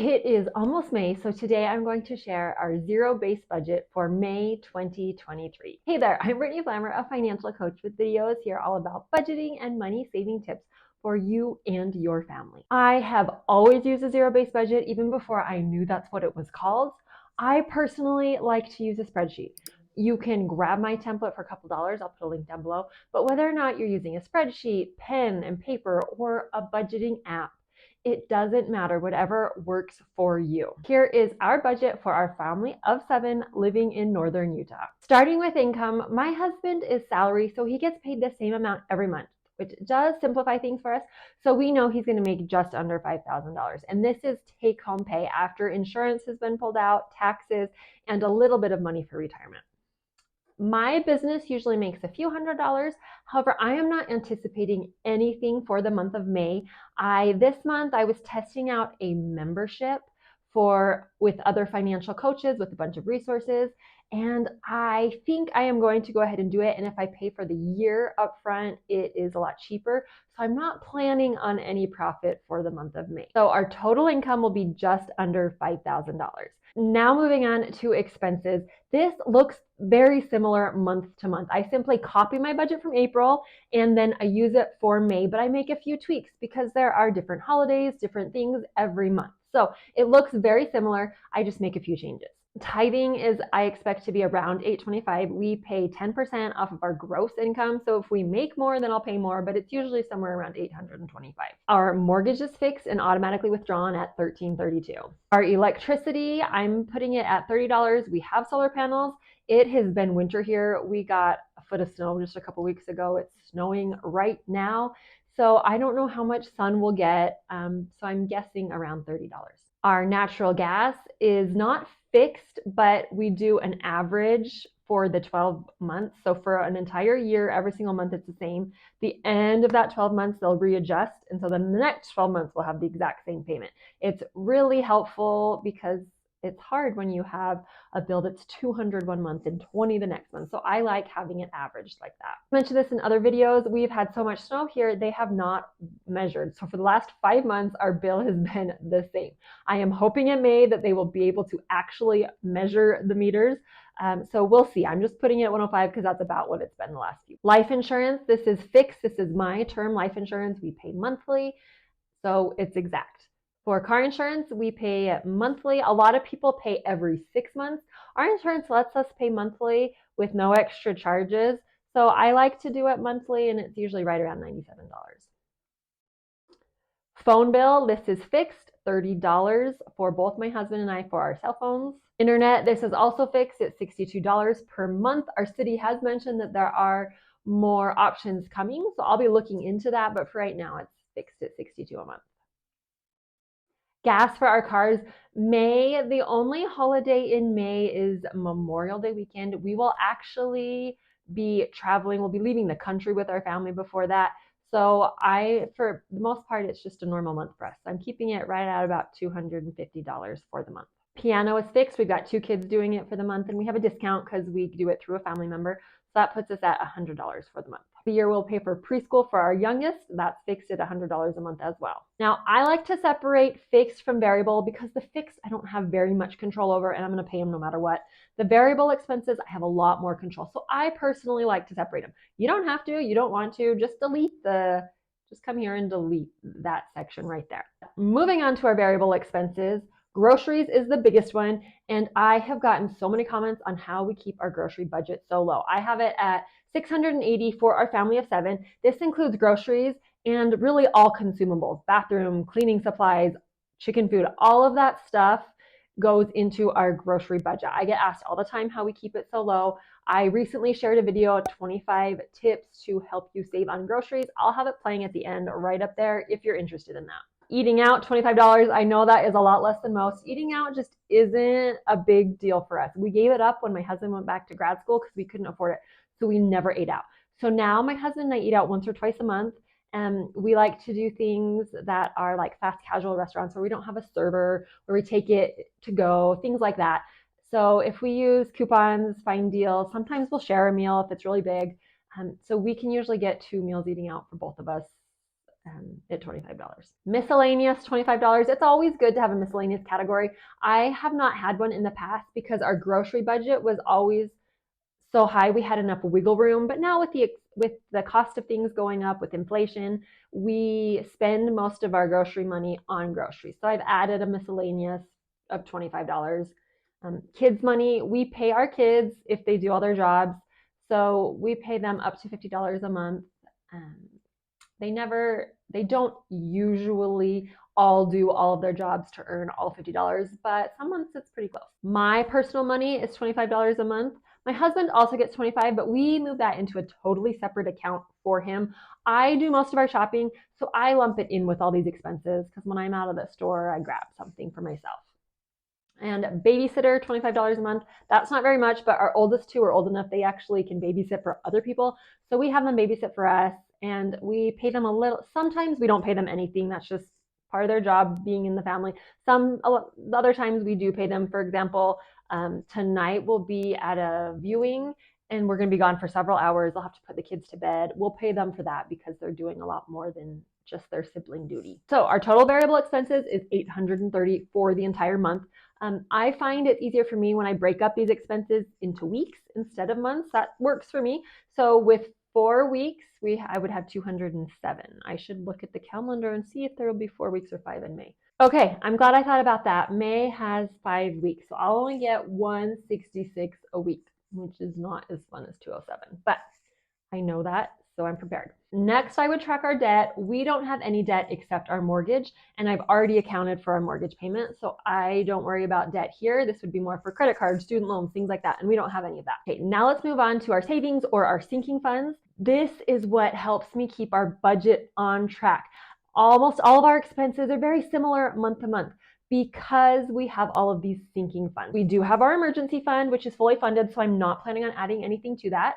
It is almost May, so today I'm going to share our zero-based budget for May 2023. Hey there, I'm Brittany Flammer, a financial coach with videos here all about budgeting and money saving tips for you and your family. I have always used a zero-based budget even before I knew that's what it was called. I personally like to use a spreadsheet. You can grab my template for a couple dollars, I'll put a link down below, but whether or not you're using a spreadsheet, pen and paper, or a budgeting app, it doesn't matter, whatever works for you. Here is our budget for our family of 7 living in northern Utah. Starting with income, my husband is salary, so he gets paid the same amount every month, which does simplify things for us. So we know he's going to make just under $5,000. And this is take home pay after insurance has been pulled out, taxes, and a little bit of money for retirement. My business usually makes a few $100s. However, I am not anticipating anything for the month of May. This month I was testing out a membership with other financial coaches with a bunch of resources, and I think I am going to go ahead and do it. And if I pay for the year up front, it is a lot cheaper. So I'm not planning on any profit for the month of May. So our total income will be just under $5,000. Now moving on to expenses. This looks very similar month to month. I simply copy my budget from April and then I use it for May, but I make a few tweaks because there are different holidays, different things every month. So it looks very similar. I just make a few changes. Tithing is, I expect to be around $825. We pay 10% off of our gross income. So if we make more, then I'll pay more, but it's usually somewhere around $825. Our mortgage is fixed and automatically withdrawn at $1332. Our electricity, I'm putting it at $30. We have solar panels. It has been winter here. We got a foot of snow just a couple weeks ago. It's snowing right now. So I don't know how much sun we'll get. So I'm guessing around $30. Our natural gas is not fixed, but we do an average for the 12 months. So for an entire year, every single month it's the same. The end of that 12 months, they'll readjust. And so then the next 12 months will have the exact same payment. It's really helpful because it's hard when you have a bill that's $200 one month and $20 the next month. So I like having it averaged like that. I mentioned this in other videos. We've had so much snow here, they have not measured. So for the last 5 months, our bill has been the same. I am hoping in May that they will be able to actually measure the meters. So we'll see. I'm just putting it at 105 because that's about what it's been the last few. Life insurance, this is fixed. This is my term life insurance. We pay monthly, so it's exact. For car insurance, we pay monthly. A lot of people pay every 6 months. Our insurance lets us pay monthly with no extra charges. So I like to do it monthly, and it's usually right around $97. Phone bill, this is fixed, $30 for both my husband and I for our cell phones. Internet, this is also fixed at $62 per month. Our city has mentioned that there are more options coming, so I'll be looking into that, but for right now it's fixed at $62 a month. Gas for our cars, May, the only holiday in May is Memorial Day weekend. We will actually be traveling. We'll be leaving the country with our family before that. So for the most part, it's just a normal month for us. I'm keeping it right at about $250 for the month. Piano is fixed. We've got 2 kids doing it for the month, and we have a discount because we do it through a family member. So that puts us at $100 for the month. The year we'll pay for preschool for our youngest. That's fixed at $100 a month as well. Now, I like to separate fixed from variable because the fixed I don't have very much control over, and I'm going to pay them no matter what. The variable expenses, I have a lot more control. So I personally like to separate them. You don't have to, you don't want to, just come here and delete that section right there. Moving on to our variable expenses. Groceries is the biggest one, and I have gotten so many comments on how we keep our grocery budget so low. I have it at $680 for our family of 7. This includes groceries and really all consumables, bathroom, cleaning supplies, chicken food, all of that stuff goes into our grocery budget. I get asked all the time how we keep it so low. I recently shared a video, 25 tips to help you save on groceries. I'll have it playing at the end right up there if you're interested in that. Eating out, $25. I know that is a lot less than most. Eating out just isn't a big deal for us. We gave it up when my husband went back to grad school because we couldn't afford it. So we never ate out. So now my husband and I eat out once or twice a month. And we like to do things that are like fast casual restaurants where we don't have a server, where we take it to go, things like that. So if we use coupons, find deals, sometimes we'll share a meal if it's really big. So we can usually get 2 meals eating out for both of us at $25. Miscellaneous, $25. It's always good to have a miscellaneous category. I have not had one in the past because our grocery budget was always so high we had enough wiggle room. But now with the cost of things going up with inflation, we spend most of our grocery money on groceries. So I've added a miscellaneous of $25. Kids money, we pay our kids if they do all their jobs. So we pay them up to $50 a month. Um, they don't usually all do all of their jobs to earn all $50, but some months it's pretty close. My personal money is $25 a month. My husband also gets 25, but we move that into a totally separate account for him. I do most of our shopping, so I lump it in with all these expenses because when I'm out of the store, I grab something for myself. And babysitter, $25 a month. That's not very much, but our oldest two are old enough they actually can babysit for other people. So we have them babysit for us and we pay them a little. Sometimes we don't pay them anything. That's just part of their job being in the family. Other times we do pay them. For example, tonight we'll be at a viewing and we're going to be gone for several hours. I'll have to put the kids to bed. We'll pay them for that because they're doing a lot more than just their sibling duty. So our total variable expenses is $830 for the entire month. I find it's easier for me when I break up these expenses into weeks instead of months. That works for me. So with 4 weeks, I would have 207. I should look at the calendar and see if there will be 4 weeks or 5 in May. Okay, I'm glad I thought about that. May has 5 weeks, so I'll only get 166 a week, which is not as fun as 207, but I know that, so I'm prepared. Next, I would track our debt. We don't have any debt except our mortgage, and I've already accounted for our mortgage payment, so I don't worry about debt here. This would be more for credit cards, student loans, things like that, and we don't have any of that. Okay, now let's move on to our savings or our sinking funds. This is what helps me keep our budget on track. Almost all of our expenses are very similar month to month because we have all of these sinking funds. We do have our emergency fund, which is fully funded, so I'm not planning on adding anything to that.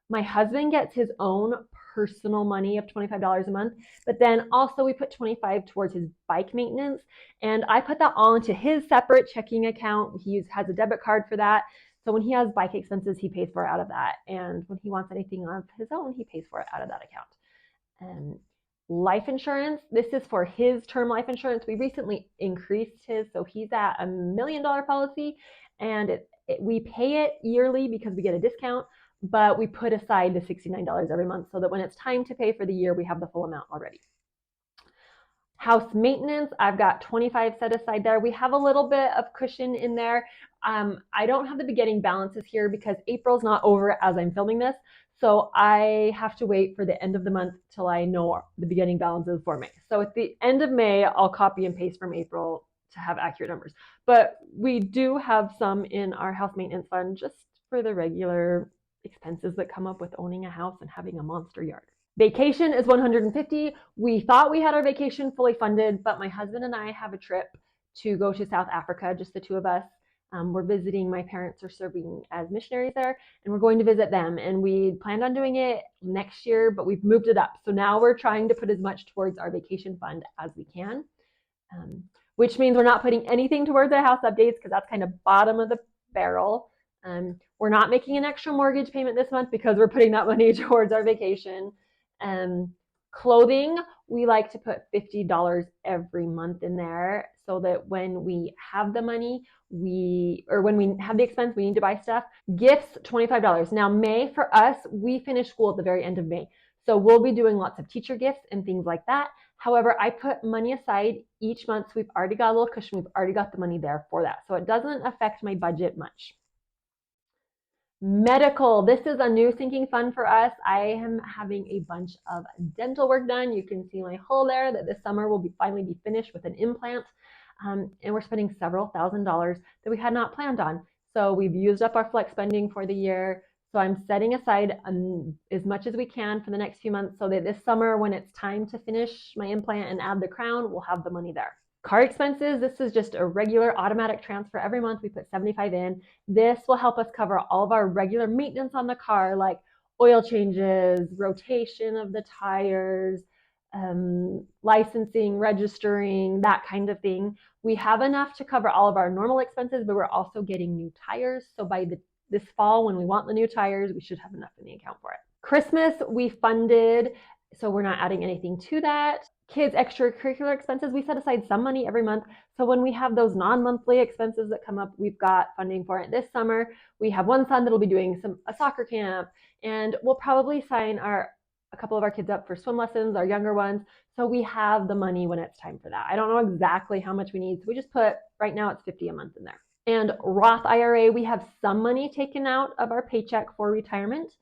My husband gets his own personal money of $25 a month, but then also we put $25 towards his bike maintenance, and I put that all into his separate checking account. He has a debit card for that. So when he has bike expenses, he pays for it out of that. And when he wants anything of his own, he pays for it out of that account. And life insurance, this is for his term life insurance. We recently increased his, so he's at $1 million policy, and we pay it yearly because we get a discount, but we put aside the $69 every month so that when it's time to pay for the year, we have the full amount already. House maintenance, I've got 25 set aside there. We have a little bit of cushion in there. I don't have the beginning balances here because April's not over as I'm filming this. So I have to wait for the end of the month till I know the beginning balances for May. So at the end of May, I'll copy and paste from April to have accurate numbers. But we do have some in our house maintenance fund just for the regular expenses that come up with owning a house and having a monster yard. Vacation is $150. We thought we had our vacation fully funded, but my husband and I have a trip to go to South Africa, just the two of us. We're visiting, my parents are serving as missionaries there, and we're going to visit them. And we planned on doing it next year, but we've moved it up. So now we're trying to put as much towards our vacation fund as we can, which means we're not putting anything towards our house updates because that's kind of bottom of the barrel. We're not making an extra mortgage payment this month because we're putting that money towards our vacation. Clothing, we like to put $50 every month in there so that when we have the money, when we have the expense, we need to buy stuff. Gifts, $25. Now, May for us, we finish school at the very end of May. So we'll be doing lots of teacher gifts and things like that. However, I put money aside each month. So we've already got a little cushion. We've already got the money there for that. So it doesn't affect my budget much. Medical, this is a new sinking fund for us. I am having a bunch of dental work done. You can see my hole there that this summer will finally be finished with an implant. And we're spending several $1,000s that we had not planned on. So we've used up our flex spending for the year. So I'm setting aside as much as we can for the next few months so that this summer, when it's time to finish my implant and add the crown, we'll have the money there. Car expenses, this is just a regular automatic transfer. Every month we put $75 in. This will help us cover all of our regular maintenance on the car, like oil changes, rotation of the tires, licensing, registering, that kind of thing. We have enough to cover all of our normal expenses, but we're also getting new tires. So by this fall, when we want the new tires, we should have enough in the account for it. Christmas, we funded So we're not adding anything to that. Kids' extracurricular expenses, we set aside some money every month. So when we have those non-monthly expenses that come up, we've got funding for it. This summer, we have one son that'll be doing a soccer camp, and we'll probably sign a couple of our kids up for swim lessons, our younger ones. So we have the money when it's time for that. I don't know exactly how much we need. So we just put, right now it's $50 a month in there. And Roth IRA, we have some money taken out of our paycheck for retirement,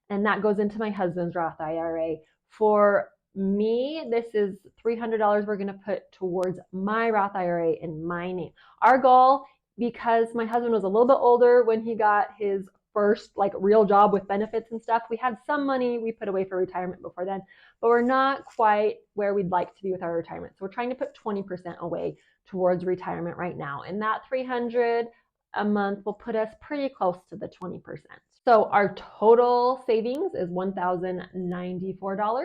and that goes into my husband's Roth IRA. For me, this is $300 we're going to put towards my Roth IRA in my name. Our goal, because my husband was a little bit older when he got his first real job with benefits and stuff, we had some money we put away for retirement before then, but we're not quite where we'd like to be with our retirement. So we're trying to put 20% away towards retirement right now. And that $300 a month will put us pretty close to the 20%. So our total savings is $1,094,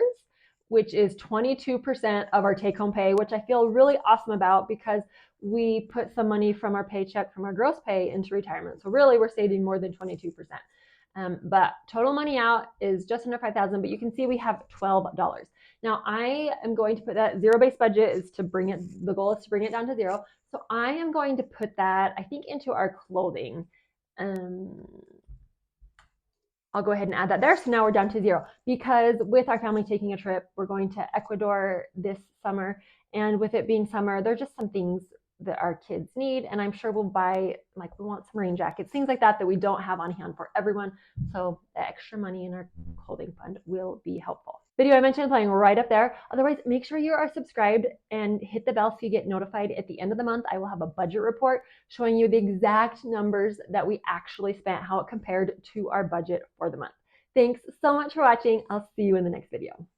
which is 22% of our take-home pay, which I feel really awesome about because we put some money from our paycheck, from our gross pay, into retirement. So really, we're saving more than 22%. But total money out is just under $5,000, but you can see we have $12. Now I am going to put that zero-based budget is to bring it, the goal is to bring it down to zero. So I am going to put that, I think, into our clothing. I'll go ahead and add that there. So now we're down to zero because with our family taking a trip, we're going to Ecuador this summer. And with it being summer, there are just some things that our kids need. And I'm sure we'll buy, we want some rain jackets, things like that we don't have on hand for everyone. So the extra money in our clothing fund will be helpful. Video I mentioned playing right up there. Otherwise, make sure you are subscribed and hit the bell so you get notified. At the end of the month, I will have a budget report showing you the exact numbers that we actually spent, how it compared to our budget for the month. Thanks so much for watching. I'll see you in the next video.